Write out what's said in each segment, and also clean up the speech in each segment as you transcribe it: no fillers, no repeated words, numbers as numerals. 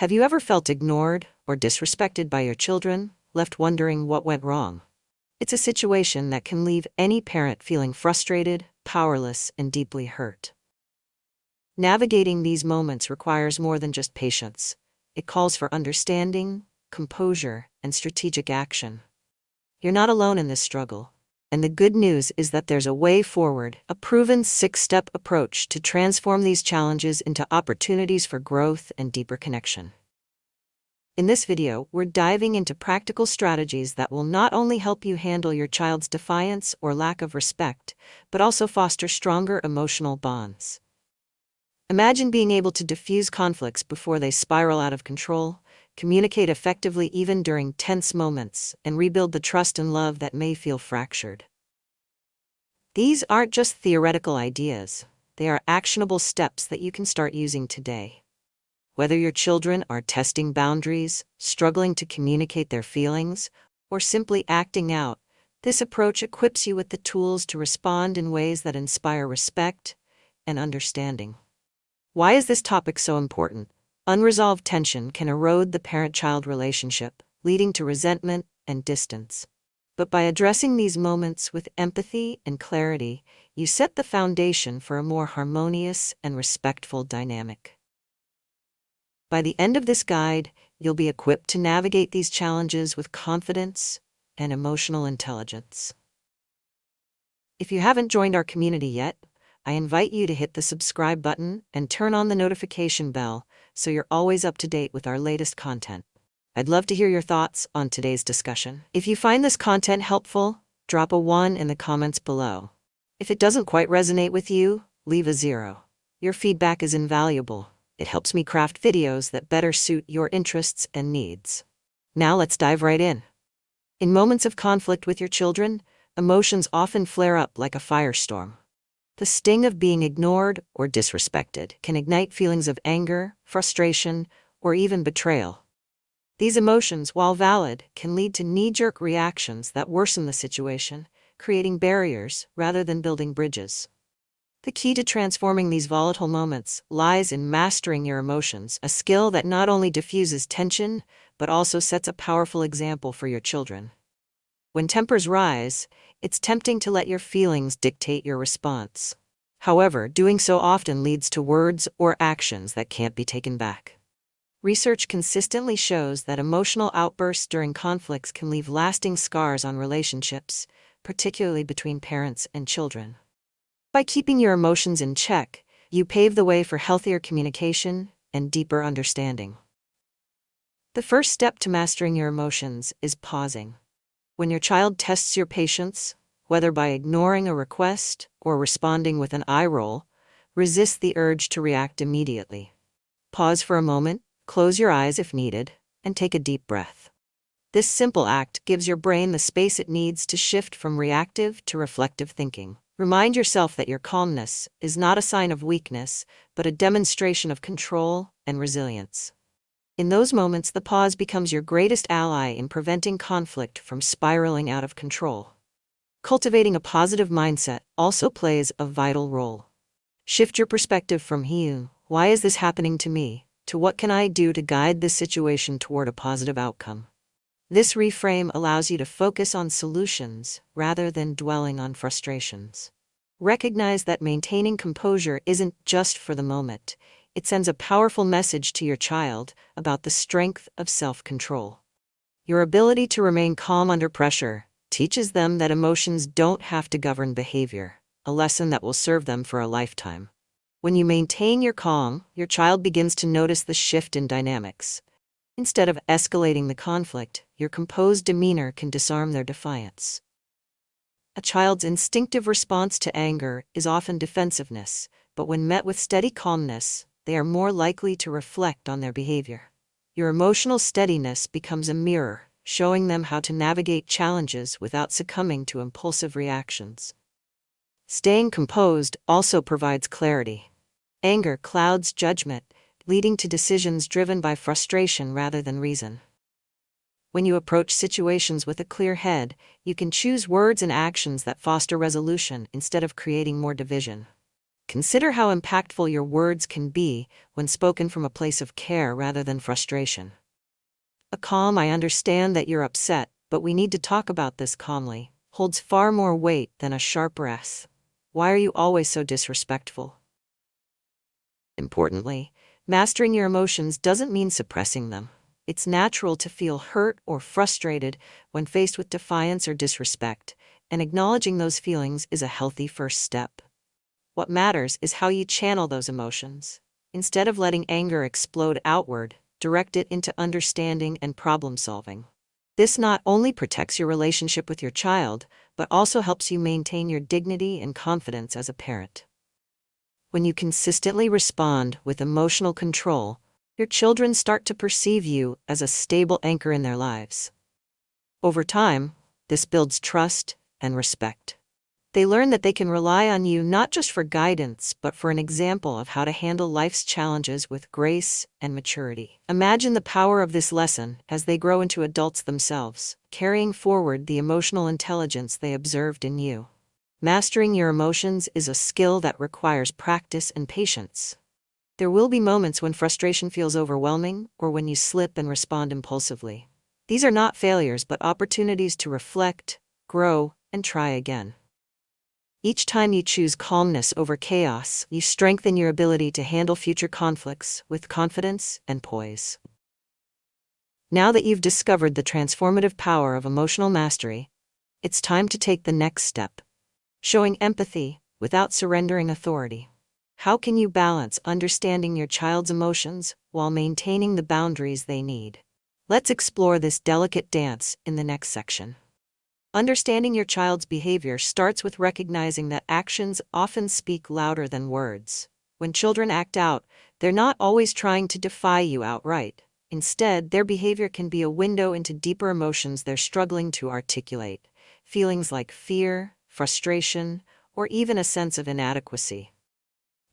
Have you ever felt ignored or disrespected by your children, left wondering what went wrong? It's a situation that can leave any parent feeling frustrated, powerless, and deeply hurt. Navigating these moments requires more than just patience. It calls for understanding, composure, and strategic action. You're not alone in this struggle. And the good news is that there's a way forward, a proven 6-step approach to transform these challenges into opportunities for growth and deeper connection. In this video, we're diving into practical strategies that will not only help you handle your child's defiance or lack of respect, but also foster stronger emotional bonds. Imagine being able to diffuse conflicts before they spiral out of control, communicate effectively even during tense moments, and rebuild the trust and love that may feel fractured. These aren't just theoretical ideas, they are actionable steps that you can start using today. Whether your children are testing boundaries, struggling to communicate their feelings, or simply acting out, this approach equips you with the tools to respond in ways that inspire respect and understanding. Why is this topic so important? Unresolved tension can erode the parent-child relationship, leading to resentment and distance. But by addressing these moments with empathy and clarity, you set the foundation for a more harmonious and respectful dynamic. By the end of this guide, you'll be equipped to navigate these challenges with confidence and emotional intelligence. If you haven't joined our community yet, I invite you to hit the subscribe button and turn on the notification bell so you're always up to date with our latest content. I'd love to hear your thoughts on today's discussion. If you find this content helpful, drop a 1 in the comments below. If it doesn't quite resonate with you, leave a 0. Your feedback is invaluable. It helps me craft videos that better suit your interests and needs. Now let's dive right in. In moments of conflict with your children, emotions often flare up like a firestorm. The sting of being ignored or disrespected can ignite feelings of anger, frustration, or even betrayal. These emotions, while valid, can lead to knee-jerk reactions that worsen the situation, creating barriers rather than building bridges. The key to transforming these volatile moments lies in mastering your emotions, a skill that not only diffuses tension, but also sets a powerful example for your children. When tempers rise, it's tempting to let your feelings dictate your response. However, doing so often leads to words or actions that can't be taken back. Research consistently shows that emotional outbursts during conflicts can leave lasting scars on relationships, particularly between parents and children. By keeping your emotions in check, you pave the way for healthier communication and deeper understanding. The first step to mastering your emotions is pausing. When your child tests your patience, whether by ignoring a request or responding with an eye roll, resist the urge to react immediately. Pause for a moment, close your eyes if needed, and take a deep breath. This simple act gives your brain the space it needs to shift from reactive to reflective thinking. Remind yourself that your calmness is not a sign of weakness, but a demonstration of control and resilience. In those moments, the pause becomes your greatest ally in preventing conflict from spiraling out of control. Cultivating a positive mindset also plays a vital role. Shift your perspective from why is this happening to me, to what can I do to guide this situation toward a positive outcome. This reframe allows you to focus on solutions rather than dwelling on frustrations. Recognize that maintaining composure isn't just for the moment. It sends a powerful message to your child about the strength of self-control. Your ability to remain calm under pressure teaches them that emotions don't have to govern behavior, a lesson that will serve them for a lifetime. When you maintain your calm, your child begins to notice the shift in dynamics. Instead of escalating the conflict, your composed demeanor can disarm their defiance. A child's instinctive response to anger is often defensiveness, but when met with steady calmness, they are more likely to reflect on their behavior. Your emotional steadiness becomes a mirror, showing them how to navigate challenges without succumbing to impulsive reactions. Staying composed also provides clarity. Anger clouds judgment, leading to decisions driven by frustration rather than reason. When you approach situations with a clear head, you can choose words and actions that foster resolution instead of creating more division. Consider how impactful your words can be when spoken from a place of care rather than frustration. A calm "I understand that you're upset, but we need to talk about this calmly" holds far more weight than a sharp "Yes, why are you always so disrespectful?" Importantly, mastering your emotions doesn't mean suppressing them. It's natural to feel hurt or frustrated when faced with defiance or disrespect, and acknowledging those feelings is a healthy first step. What matters is how you channel those emotions. Instead of letting anger explode outward, direct it into understanding and problem solving. This not only protects your relationship with your child, but also helps you maintain your dignity and confidence as a parent. When you consistently respond with emotional control, your children start to perceive you as a stable anchor in their lives. Over time, this builds trust and respect. They learn that they can rely on you not just for guidance, but for an example of how to handle life's challenges with grace and maturity. Imagine the power of this lesson as they grow into adults themselves, carrying forward the emotional intelligence they observed in you. Mastering your emotions is a skill that requires practice and patience. There will be moments when frustration feels overwhelming or when you slip and respond impulsively. These are not failures but opportunities to reflect, grow, and try again. Each time you choose calmness over chaos, you strengthen your ability to handle future conflicts with confidence and poise. Now that you've discovered the transformative power of emotional mastery, it's time to take the next step. Showing empathy without surrendering authority. How can you balance understanding your child's emotions while maintaining the boundaries they need? Let's explore this delicate dance in the next section. Understanding your child's behavior starts with recognizing that actions often speak louder than words. When children act out, they're not always trying to defy you outright. Instead, their behavior can be a window into deeper emotions they're struggling to articulate. Feelings like fear, frustration, or even a sense of inadequacy.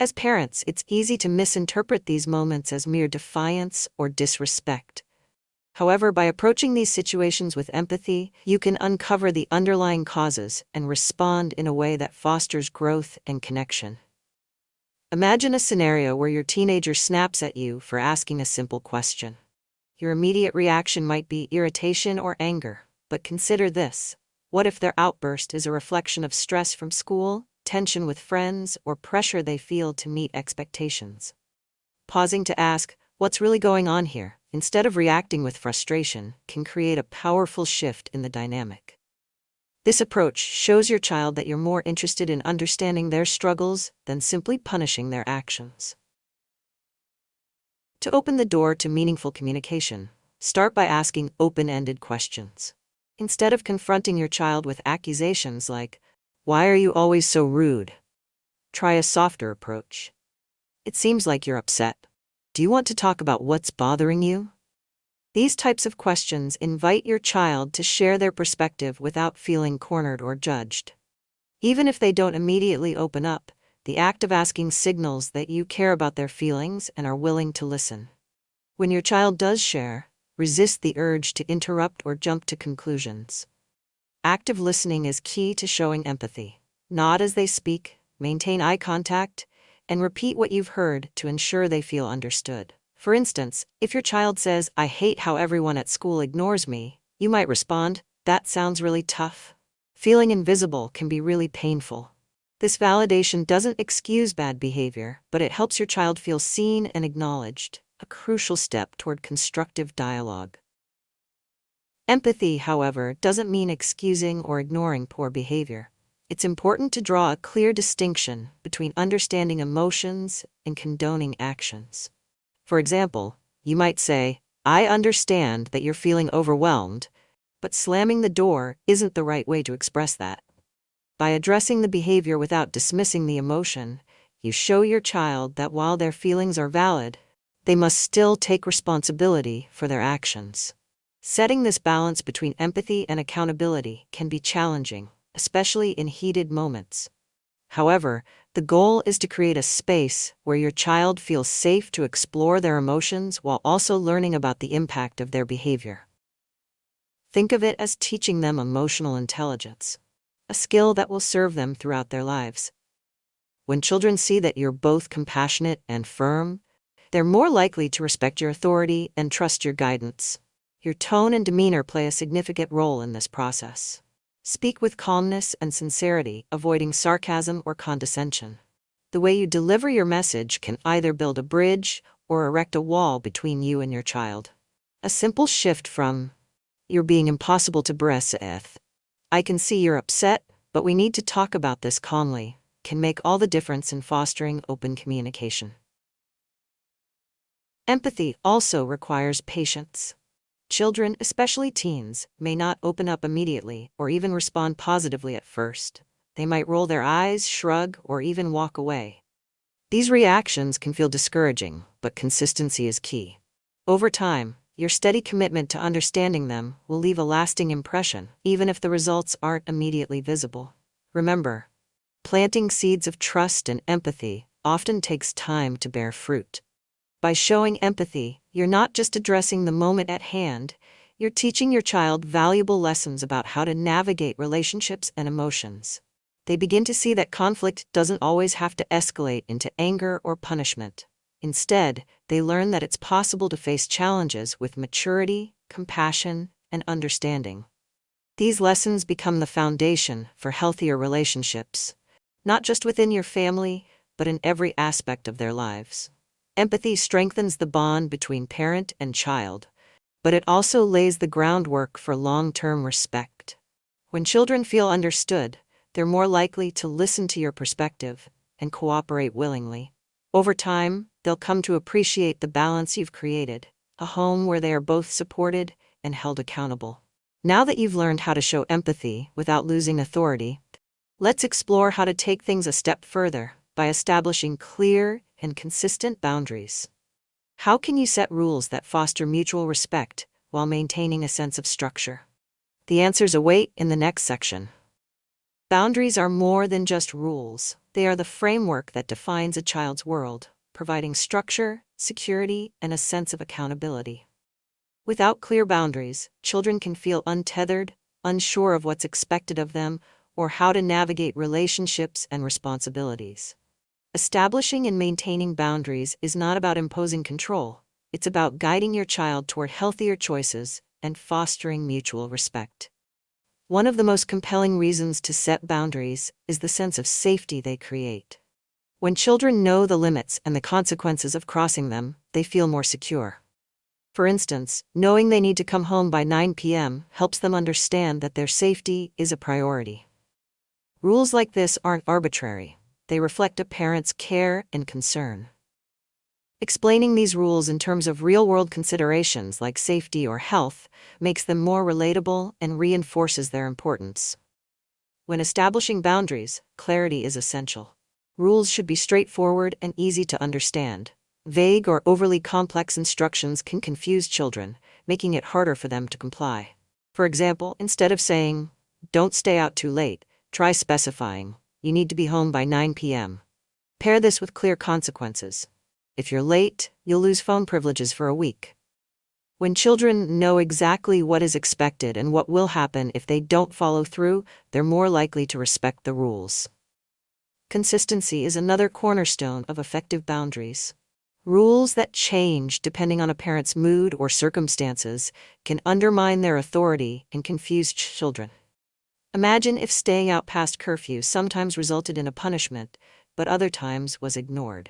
As parents, it's easy to misinterpret these moments as mere defiance or disrespect. However, by approaching these situations with empathy, you can uncover the underlying causes and respond in a way that fosters growth and connection. Imagine a scenario where your teenager snaps at you for asking a simple question. Your immediate reaction might be irritation or anger, but consider this. What if their outburst is a reflection of stress from school, tension with friends, or pressure they feel to meet expectations? Pausing to ask, "What's really going on here?" instead of reacting with frustration, can create a powerful shift in the dynamic. This approach shows your child that you're more interested in understanding their struggles than simply punishing their actions. To open the door to meaningful communication, start by asking open-ended questions. Instead of confronting your child with accusations like, "Why are you always so rude?" try a softer approach. "It seems like you're upset. Do you want to talk about what's bothering you?" These types of questions invite your child to share their perspective without feeling cornered or judged. Even if they don't immediately open up, the act of asking signals that you care about their feelings and are willing to listen. When your child does share, resist the urge to interrupt or jump to conclusions. Active listening is key to showing empathy. Nod as they speak, maintain eye contact, and repeat what you've heard to ensure they feel understood. For instance, if your child says, "I hate how everyone at school ignores me," you might respond, "That sounds really tough." Feeling invisible can be really painful. This validation doesn't excuse bad behavior, but it helps your child feel seen and acknowledged, a crucial step toward constructive dialogue. Empathy, however, doesn't mean excusing or ignoring poor behavior. It's important to draw a clear distinction between understanding emotions and condoning actions. For example, you might say, "I understand that you're feeling overwhelmed," but slamming the door isn't the right way to express that. By addressing the behavior without dismissing the emotion, you show your child that while their feelings are valid, they must still take responsibility for their actions. Setting this balance between empathy and accountability can be challenging, especially in heated moments. However, the goal is to create a space where your child feels safe to explore their emotions while also learning about the impact of their behavior. Think of it as teaching them emotional intelligence, a skill that will serve them throughout their lives. When children see that you're both compassionate and firm, they're more likely to respect your authority and trust your guidance. Your tone and demeanor play a significant role in this process. Speak with calmness and sincerity, avoiding sarcasm or condescension. The way you deliver your message can either build a bridge or erect a wall between you and your child. A simple shift from, "You're being impossible to breathe," "I can see you're upset, but we need to talk about this calmly," can make all the difference in fostering open communication. Empathy also requires patience. Children, especially teens, may not open up immediately or even respond positively at first. They might roll their eyes, shrug, or even walk away. These reactions can feel discouraging, but consistency is key. Over time, your steady commitment to understanding them will leave a lasting impression, even if the results aren't immediately visible. Remember, planting seeds of trust and empathy often takes time to bear fruit. By showing empathy, you're not just addressing the moment at hand, you're teaching your child valuable lessons about how to navigate relationships and emotions. They begin to see that conflict doesn't always have to escalate into anger or punishment. Instead, they learn that it's possible to face challenges with maturity, compassion, and understanding. These lessons become the foundation for healthier relationships, not just within your family, but in every aspect of their lives. Empathy strengthens the bond between parent and child, but it also lays the groundwork for long-term respect. When children feel understood, they're more likely to listen to your perspective and cooperate willingly. Over time, they'll come to appreciate the balance you've created, a home where they are both supported and held accountable. Now that you've learned how to show empathy without losing authority, let's explore how to take things a step further by establishing clear and consistent boundaries. How can you set rules that foster mutual respect while maintaining a sense of structure? The answers await in the next section. Boundaries are more than just rules. They are the framework that defines a child's world, providing structure, security, and a sense of accountability. Without clear boundaries, children can feel untethered, unsure of what's expected of them, or how to navigate relationships and responsibilities. Establishing and maintaining boundaries is not about imposing control. It's about guiding your child toward healthier choices and fostering mutual respect. One of the most compelling reasons to set boundaries is the sense of safety they create. When children know the limits and the consequences of crossing them, they feel more secure. For instance, knowing they need to come home by 9 p.m. helps them understand that their safety is a priority. Rules like this aren't arbitrary. They reflect a parent's care and concern. Explaining these rules in terms of real-world considerations like safety or health makes them more relatable and reinforces their importance. When establishing boundaries, clarity is essential. Rules should be straightforward and easy to understand. Vague or overly complex instructions can confuse children, making it harder for them to comply. For example, instead of saying, "Don't stay out too late," try specifying, "You need to be home by 9 p.m. Pair this with clear consequences. If you're late, you'll lose phone privileges for a week. When children know exactly what is expected and what will happen if they don't follow through, they're more likely to respect the rules. Consistency is another cornerstone of effective boundaries. Rules that change depending on a parent's mood or circumstances can undermine their authority and confuse children. Imagine if staying out past curfew sometimes resulted in a punishment, but other times was ignored.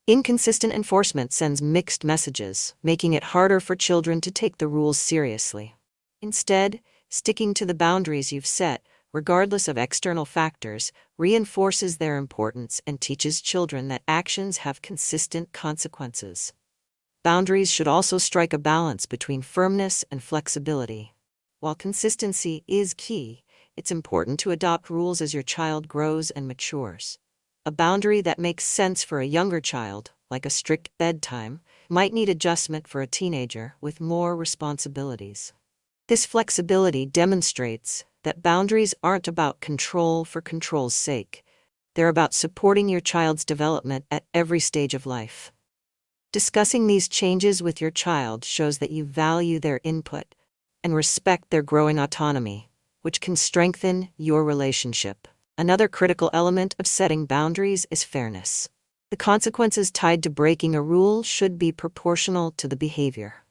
Inconsistent enforcement sends mixed messages, making it harder for children to take the rules seriously. Instead, sticking to the boundaries you've set, regardless of external factors, reinforces their importance and teaches children that actions have consistent consequences. Boundaries should also strike a balance between firmness and flexibility. While consistency is key, it's important to adopt rules as your child grows and matures. A boundary that makes sense for a younger child, like a strict bedtime, might need adjustment for a teenager with more responsibilities. This flexibility demonstrates that boundaries aren't about control for control's sake. They're about supporting your child's development at every stage of life. Discussing these changes with your child shows that you value their input and respect their growing autonomy, which can strengthen your relationship. Another critical element of setting boundaries is fairness. The consequences tied to breaking a rule should be proportional to the behavior.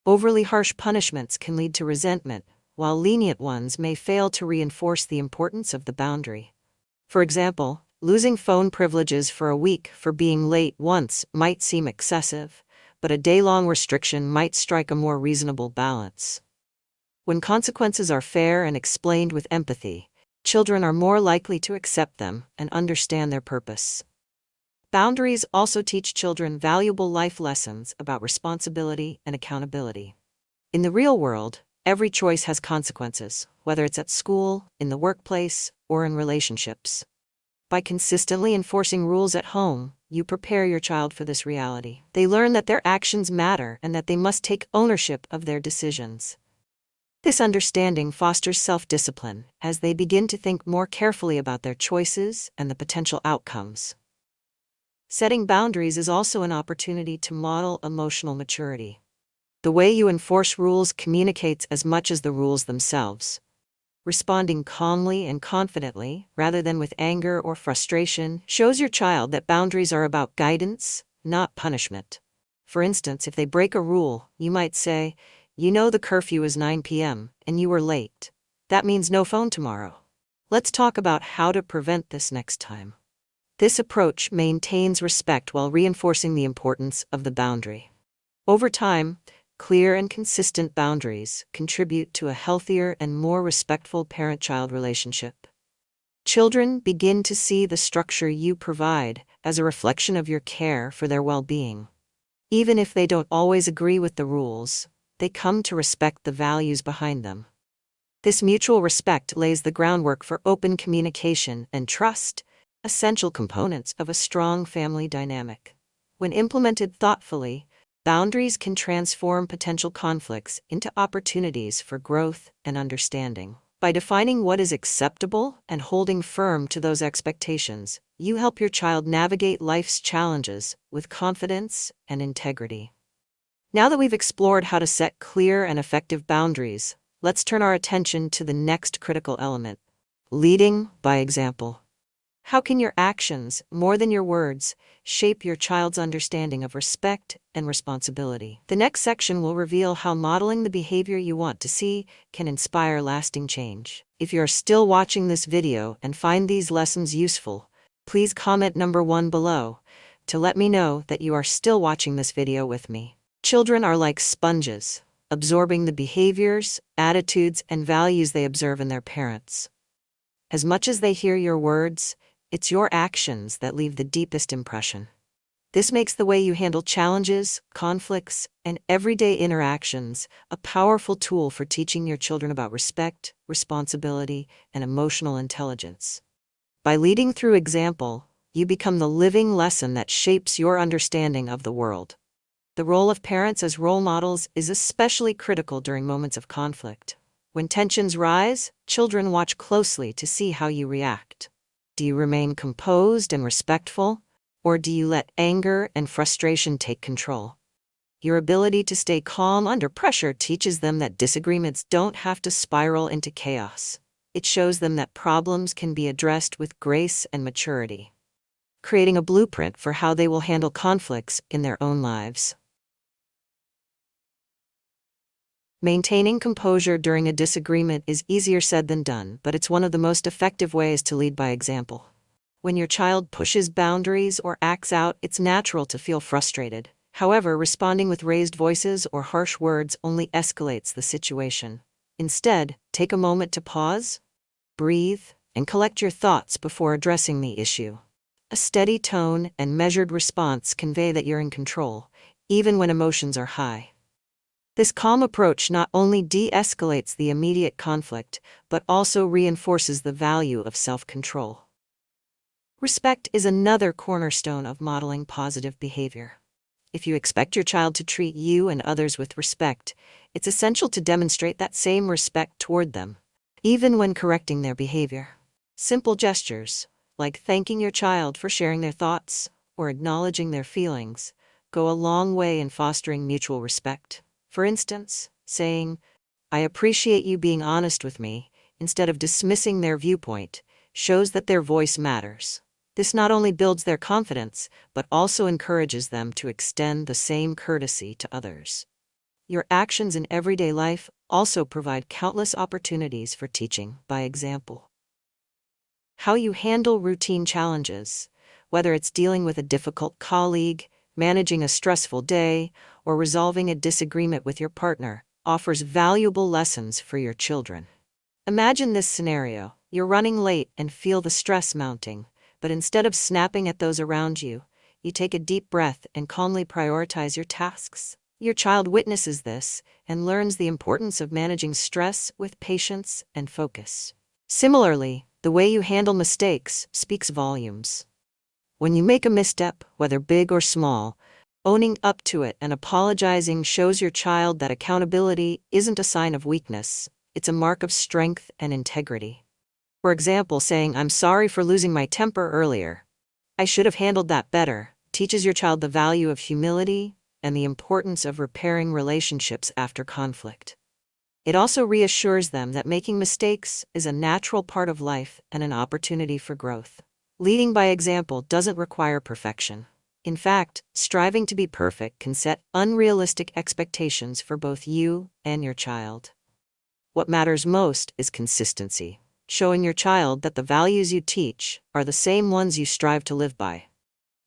Overly harsh punishments can lead to resentment, while lenient ones may fail to reinforce the importance of the boundary. For example, losing phone privileges for a week for being late once might seem excessive, but a day-long restriction might strike a more reasonable balance. When consequences are fair and explained with empathy, children are more likely to accept them and understand their purpose. Boundaries also teach children valuable life lessons about responsibility and accountability. In the real world, every choice has consequences, whether it's at school, in the workplace, or in relationships. By consistently enforcing rules at home, you prepare your child for this reality. They learn that their actions matter and that they must take ownership of their decisions. This understanding fosters self-discipline as they begin to think more carefully about their choices and the potential outcomes. Setting boundaries is also an opportunity to model emotional maturity. The way you enforce rules communicates as much as the rules themselves. Responding calmly and confidently, rather than with anger or frustration, shows your child that boundaries are about guidance, not punishment. For instance, if they break a rule, you might say, "You know the curfew is 9 p.m., and you were late. That means no phone tomorrow. Let's talk about how to prevent this next time." This approach maintains respect while reinforcing the importance of the boundary. Over time, clear and consistent boundaries contribute to a healthier and more respectful parent-child relationship. Children begin to see the structure you provide as a reflection of your care for their well-being. Even if they don't always agree with the rules, they come to respect the values behind them. This mutual respect lays the groundwork for open communication and trust, essential components of a strong family dynamic. When implemented thoughtfully, boundaries can transform potential conflicts into opportunities for growth and understanding. By defining what is acceptable and holding firm to those expectations, you help your child navigate life's challenges with confidence and integrity. Now that we've explored how to set clear and effective boundaries, let's turn our attention to the next critical element: leading by example. How can your actions, more than your words, shape your child's understanding of respect and responsibility? The next section will reveal how modeling the behavior you want to see can inspire lasting change. If you are still watching this video and find these lessons useful, please comment number 1 below to let me know that you are still watching this video with me. Children are like sponges, absorbing the behaviors, attitudes, and values they observe in their parents. As much as they hear your words, it's your actions that leave the deepest impression. This makes the way you handle challenges, conflicts, and everyday interactions a powerful tool for teaching your children about respect, responsibility, and emotional intelligence. By leading through example, you become the living lesson that shapes your understanding of the world. The role of parents as role models is especially critical during moments of conflict. When tensions rise, children watch closely to see how you react. Do you remain composed and respectful, or do you let anger and frustration take control? Your ability to stay calm under pressure teaches them that disagreements don't have to spiral into chaos. It shows them that problems can be addressed with grace and maturity, creating a blueprint for how they will handle conflicts in their own lives. Maintaining composure during a disagreement is easier said than done, but it's one of the most effective ways to lead by example. When your child pushes boundaries or acts out, it's natural to feel frustrated. However, responding with raised voices or harsh words only escalates the situation. Instead, take a moment to pause, breathe, and collect your thoughts before addressing the issue. A steady tone and measured response convey that you're in control, even when emotions are high. This calm approach not only de-escalates the immediate conflict, but also reinforces the value of self-control. Respect is another cornerstone of modeling positive behavior. If you expect your child to treat you and others with respect, it's essential to demonstrate that same respect toward them, even when correcting their behavior. Simple gestures, like thanking your child for sharing their thoughts or acknowledging their feelings, go a long way in fostering mutual respect. For instance, saying, "I appreciate you being honest with me," instead of dismissing their viewpoint, shows that their voice matters. This not only builds their confidence, but also encourages them to extend the same courtesy to others. Your actions in everyday life also provide countless opportunities for teaching by example. How you handle routine challenges, whether it's dealing with a difficult colleague, managing a stressful day, or resolving a disagreement with your partner, offers valuable lessons for your children. Imagine this scenario. You're running late and feel the stress mounting, but instead of snapping at those around you, you take a deep breath and calmly prioritize your tasks. Your child witnesses this and learns the importance of managing stress with patience and focus. Similarly, the way you handle mistakes speaks volumes. When you make a misstep, whether big or small, owning up to it and apologizing shows your child that accountability isn't a sign of weakness, it's a mark of strength and integrity. For example, saying, "I'm sorry for losing my temper earlier. I should have handled that better," teaches your child the value of humility and the importance of repairing relationships after conflict. It also reassures them that making mistakes is a natural part of life and an opportunity for growth. Leading by example doesn't require perfection. In fact, striving to be perfect can set unrealistic expectations for both you and your child. What matters most is consistency, showing your child that the values you teach are the same ones you strive to live by.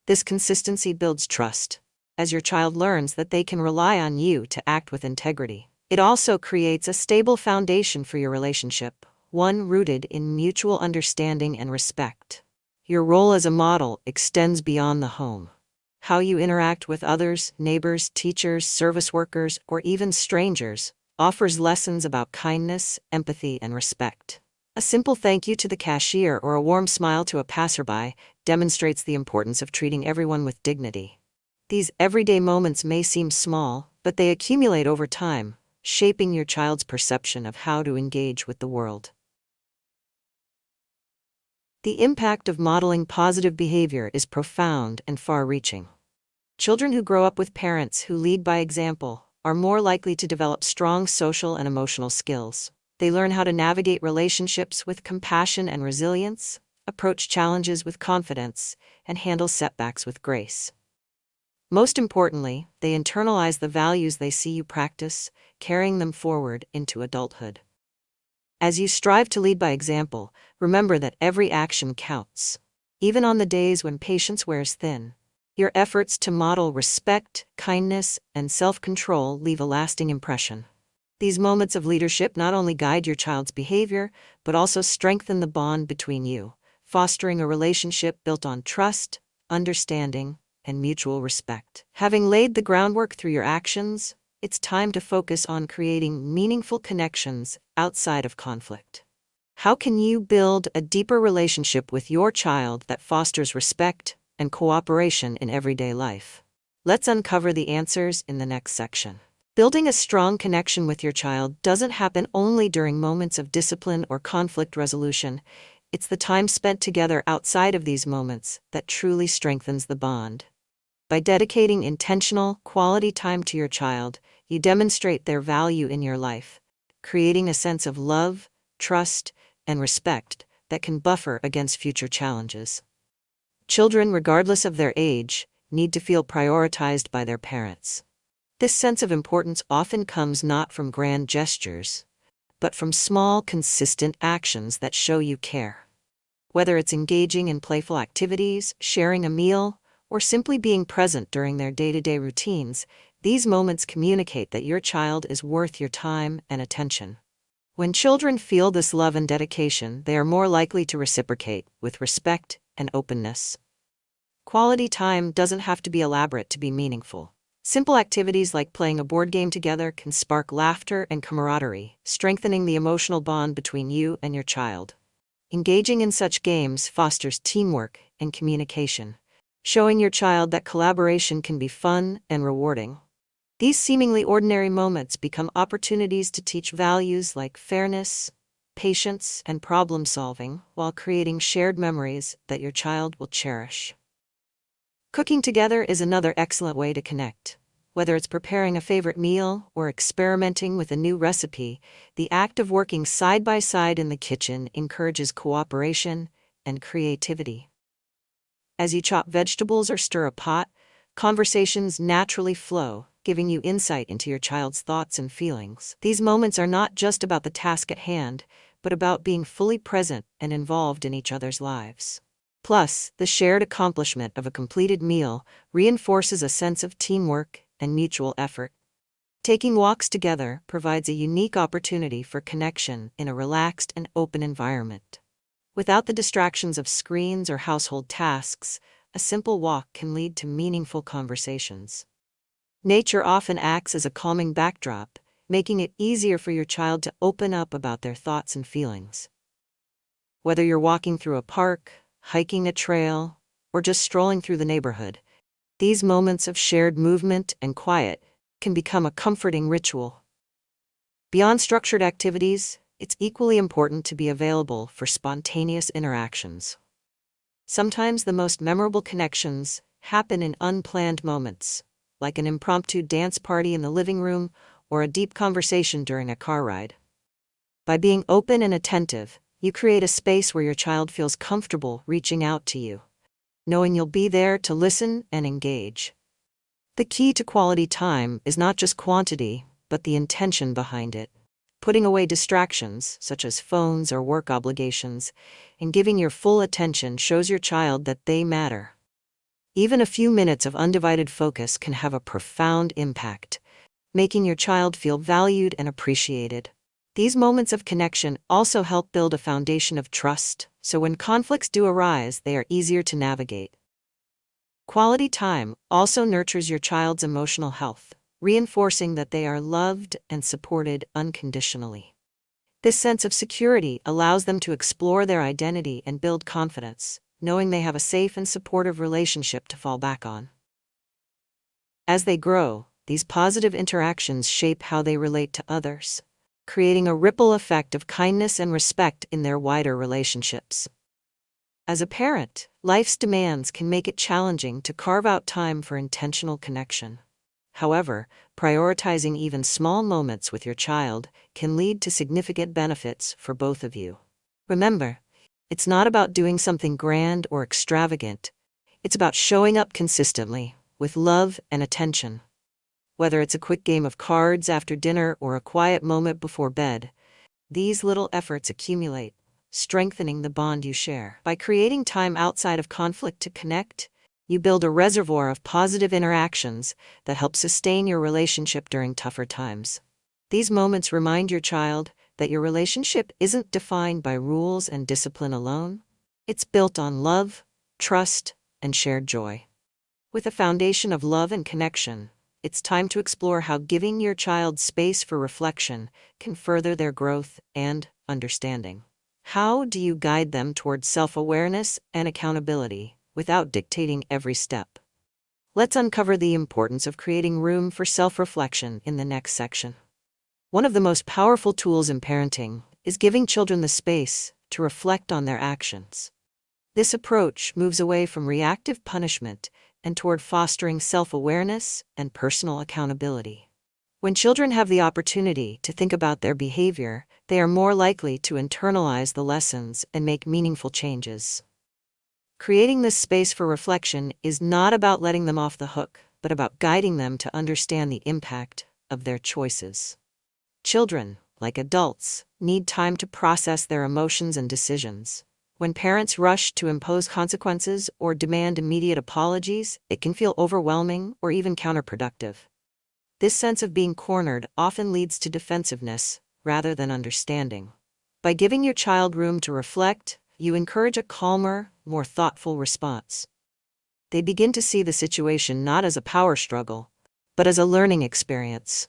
This consistency builds trust, as your child learns that they can rely on you to act with integrity. It also creates a stable foundation for your relationship, one rooted in mutual understanding and respect. Your role as a model extends beyond the home. How you interact with others, neighbors, teachers, service workers, or even strangers, offers lessons about kindness, empathy, and respect. A simple thank you to the cashier or a warm smile to a passerby demonstrates the importance of treating everyone with dignity. These everyday moments may seem small, but they accumulate over time, shaping your child's perception of how to engage with the world. The impact of modeling positive behavior is profound and far-reaching. Children who grow up with parents who lead by example are more likely to develop strong social and emotional skills. They learn how to navigate relationships with compassion and resilience, approach challenges with confidence, and handle setbacks with grace. Most importantly, they internalize the values they see you practice, carrying them forward into adulthood. As you strive to lead by example, remember that every action counts. Even on the days when patience wears thin, your efforts to model respect, kindness, and self-control leave a lasting impression. These moments of leadership not only guide your child's behavior, but also strengthen the bond between you, fostering a relationship built on trust, understanding, and mutual respect. Having laid the groundwork through your actions, it's time to focus on creating meaningful connections outside of conflict. How can you build a deeper relationship with your child that fosters respect and cooperation in everyday life? Let's uncover the answers in the next section. Building a strong connection with your child doesn't happen only during moments of discipline or conflict resolution. It's the time spent together outside of these moments that truly strengthens the bond. By dedicating intentional, quality time to your child, you demonstrate their value in your life, creating a sense of love, trust, and respect that can buffer against future challenges. Children, regardless of their age, need to feel prioritized by their parents. This sense of importance often comes not from grand gestures, but from small, consistent actions that show you care. Whether it's engaging in playful activities, sharing a meal, or simply being present during their day-to-day routines, these moments communicate that your child is worth your time and attention. When children feel this love and dedication, they are more likely to reciprocate with respect and openness. Quality time doesn't have to be elaborate to be meaningful. Simple activities like playing a board game together can spark laughter and camaraderie, strengthening the emotional bond between you and your child. Engaging in such games fosters teamwork and communication, showing your child that collaboration can be fun and rewarding. These seemingly ordinary moments become opportunities to teach values like fairness, patience, and problem-solving, while creating shared memories that your child will cherish. Cooking together is another excellent way to connect. Whether it's preparing a favorite meal or experimenting with a new recipe, the act of working side by side in the kitchen encourages cooperation and creativity. As you chop vegetables or stir a pot, conversations naturally flow, giving you insight into your child's thoughts and feelings. These moments are not just about the task at hand, but about being fully present and involved in each other's lives. Plus, the shared accomplishment of a completed meal reinforces a sense of teamwork and mutual effort. Taking walks together provides a unique opportunity for connection in a relaxed and open environment. Without the distractions of screens or household tasks, a simple walk can lead to meaningful conversations. Nature often acts as a calming backdrop, making it easier for your child to open up about their thoughts and feelings. Whether you're walking through a park, hiking a trail, or just strolling through the neighborhood, these moments of shared movement and quiet can become a comforting ritual. Beyond structured activities, it's equally important to be available for spontaneous interactions. Sometimes the most memorable connections happen in unplanned moments, like an impromptu dance party in the living room or a deep conversation during a car ride. By being open and attentive, you create a space where your child feels comfortable reaching out to you, knowing you'll be there to listen and engage. The key to quality time is not just quantity, but the intention behind it. Putting away distractions, such as phones or work obligations, and giving your full attention shows your child that they matter. Even a few minutes of undivided focus can have a profound impact, making your child feel valued and appreciated. These moments of connection also help build a foundation of trust, so when conflicts do arise, they are easier to navigate. Quality time also nurtures your child's emotional health, reinforcing that they are loved and supported unconditionally. This sense of security allows them to explore their identity and build confidence, knowing they have a safe and supportive relationship to fall back on. As they grow, these positive interactions shape how they relate to others, creating a ripple effect of kindness and respect in their wider relationships. As a parent, life's demands can make it challenging to carve out time for intentional connection. However, prioritizing even small moments with your child can lead to significant benefits for both of you. Remember, it's not about doing something grand or extravagant. It's about showing up consistently, with love and attention. Whether it's a quick game of cards after dinner or a quiet moment before bed, these little efforts accumulate, strengthening the bond you share. By creating time outside of conflict to connect, you build a reservoir of positive interactions that help sustain your relationship during tougher times. These moments remind your child that your relationship isn't defined by rules and discipline alone. It's built on love, trust, and shared joy. With a foundation of love and connection, it's time to explore how giving your child space for reflection can further their growth and understanding. How do you guide them towards self-awareness and accountability without dictating every step? Let's uncover the importance of creating room for self-reflection in the next section. One of the most powerful tools in parenting is giving children the space to reflect on their actions. This approach moves away from reactive punishment and toward fostering self-awareness and personal accountability. When children have the opportunity to think about their behavior, they are more likely to internalize the lessons and make meaningful changes. Creating this space for reflection is not about letting them off the hook, but about guiding them to understand the impact of their choices. Children, like adults, need time to process their emotions and decisions. When parents rush to impose consequences or demand immediate apologies, it can feel overwhelming or even counterproductive. This sense of being cornered often leads to defensiveness rather than understanding. By giving your child room to reflect, you encourage a calmer, more thoughtful response. They begin to see the situation not as a power struggle, but as a learning experience.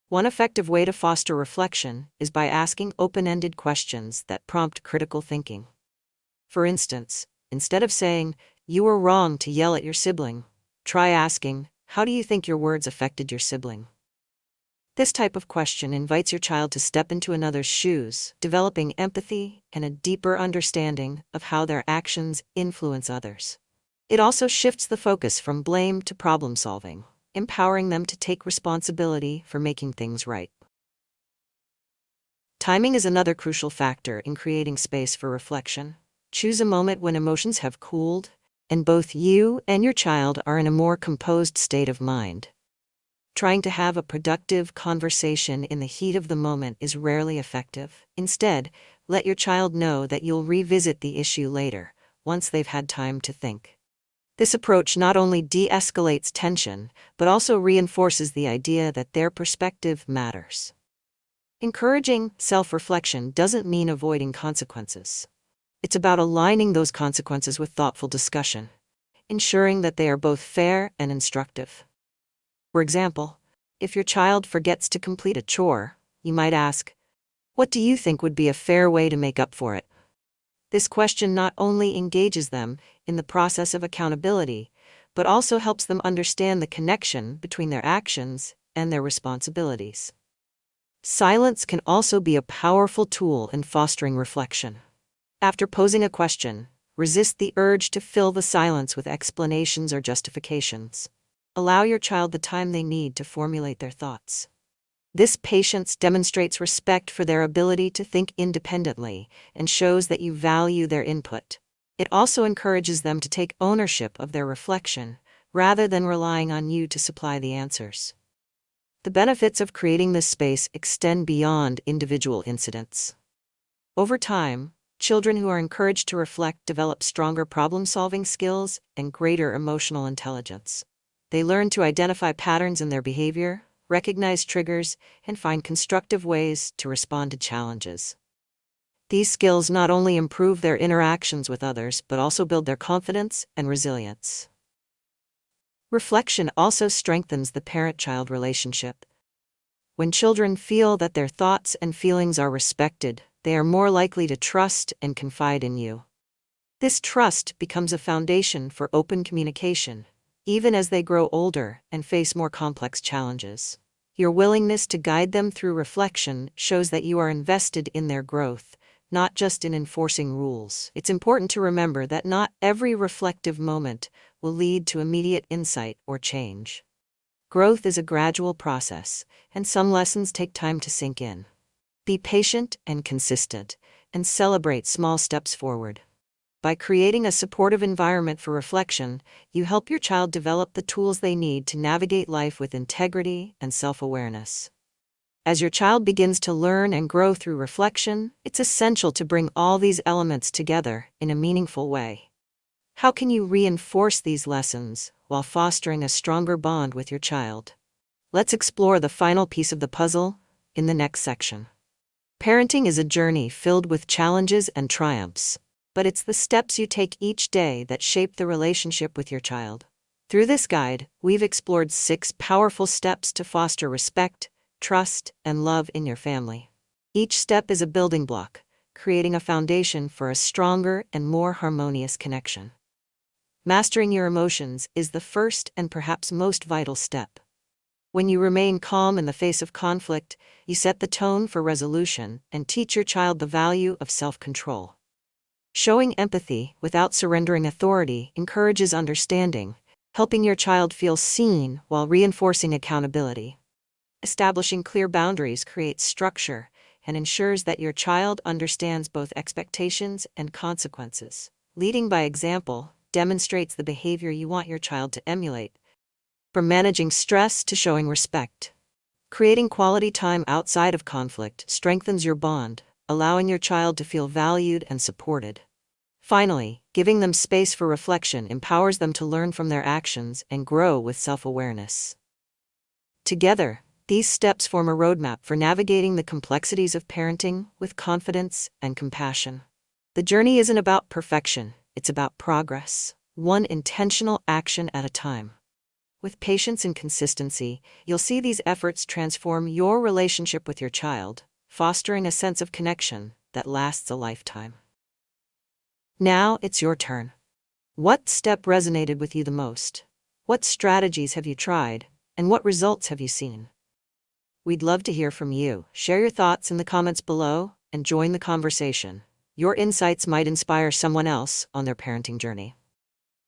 One effective way to foster reflection is by asking open-ended questions that prompt critical thinking. For instance, instead of saying, "You were wrong to yell at your sibling," try asking, "How do you think your words affected your sibling?" This type of question invites your child to step into another's shoes, developing empathy and a deeper understanding of how their actions influence others. It also shifts the focus from blame to problem solving, empowering them to take responsibility for making things right. Timing is another crucial factor in creating space for reflection. Choose a moment when emotions have cooled, and both you and your child are in a more composed state of mind. Trying to have a productive conversation in the heat of the moment is rarely effective. Instead, let your child know that you'll revisit the issue later, once they've had time to think. This approach not only de-escalates tension, but also reinforces the idea that their perspective matters. Encouraging self-reflection doesn't mean avoiding consequences. It's about aligning those consequences with thoughtful discussion, ensuring that they are both fair and instructive. For example, if your child forgets to complete a chore, you might ask, "What do you think would be a fair way to make up for it?" This question not only engages them in the process of accountability, but also helps them understand the connection between their actions and their responsibilities. Silence can also be a powerful tool in fostering reflection. After posing a question, resist the urge to fill the silence with explanations or justifications. Allow your child the time they need to formulate their thoughts. This patience demonstrates respect for their ability to think independently and shows that you value their input. It also encourages them to take ownership of their reflection, rather than relying on you to supply the answers. The benefits of creating this space extend beyond individual incidents. Over time, children who are encouraged to reflect develop stronger problem-solving skills and greater emotional intelligence. They learn to identify patterns in their behavior, recognize triggers, and find constructive ways to respond to challenges. These skills not only improve their interactions with others, but also build their confidence and resilience. Reflection also strengthens the parent-child relationship. When children feel that their thoughts and feelings are respected, they are more likely to trust and confide in you. This trust becomes a foundation for open communication, even as they grow older and face more complex challenges. Your willingness to guide them through reflection shows that you are invested in their growth, not just in enforcing rules. It's important to remember that not every reflective moment will lead to immediate insight or change. Growth is a gradual process, and some lessons take time to sink in. Be patient and consistent, and celebrate small steps forward. By creating a supportive environment for reflection, you help your child develop the tools they need to navigate life with integrity and self-awareness. As your child begins to learn and grow through reflection, it's essential to bring all these elements together in a meaningful way. How can you reinforce these lessons while fostering a stronger bond with your child? Let's explore the final piece of the puzzle in the next section. Parenting is a journey filled with challenges and triumphs, but it's the steps you take each day that shape the relationship with your child. Through this guide, we've explored 6 powerful steps to foster respect, trust, and love in your family. Each step is a building block, creating a foundation for a stronger and more harmonious connection. Mastering your emotions is the first and perhaps most vital step. When you remain calm in the face of conflict, you set the tone for resolution and teach your child the value of self-control. Showing empathy without surrendering authority encourages understanding, helping your child feel seen while reinforcing accountability. Establishing clear boundaries creates structure and ensures that your child understands both expectations and consequences. Leading by example demonstrates the behavior you want your child to emulate. From managing stress to showing respect, creating quality time outside of conflict strengthens your bond, allowing your child to feel valued and supported. Finally, giving them space for reflection empowers them to learn from their actions and grow with self-awareness. Together, these steps form a roadmap for navigating the complexities of parenting with confidence and compassion. The journey isn't about perfection, it's about progress, one intentional action at a time. With patience and consistency, you'll see these efforts transform your relationship with your child, fostering a sense of connection that lasts a lifetime. Now it's your turn. What step resonated with you the most? What strategies have you tried, and what results have you seen? We'd love to hear from you. Share your thoughts in the comments below and join the conversation. Your insights might inspire someone else on their parenting journey.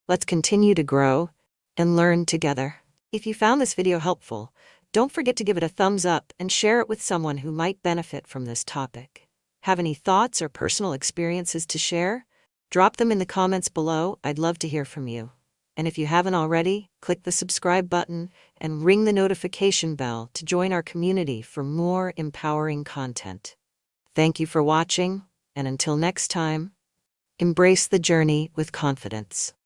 Let's continue to grow and learn together. If you found this video helpful, don't forget to give it a thumbs up and share it with someone who might benefit from this topic. Have any thoughts or personal experiences to share? Drop them in the comments below. I'd love to hear from you. And if you haven't already, click the subscribe button and ring the notification bell to join our community for more empowering content. Thank you for watching, and until next time, embrace the journey with confidence.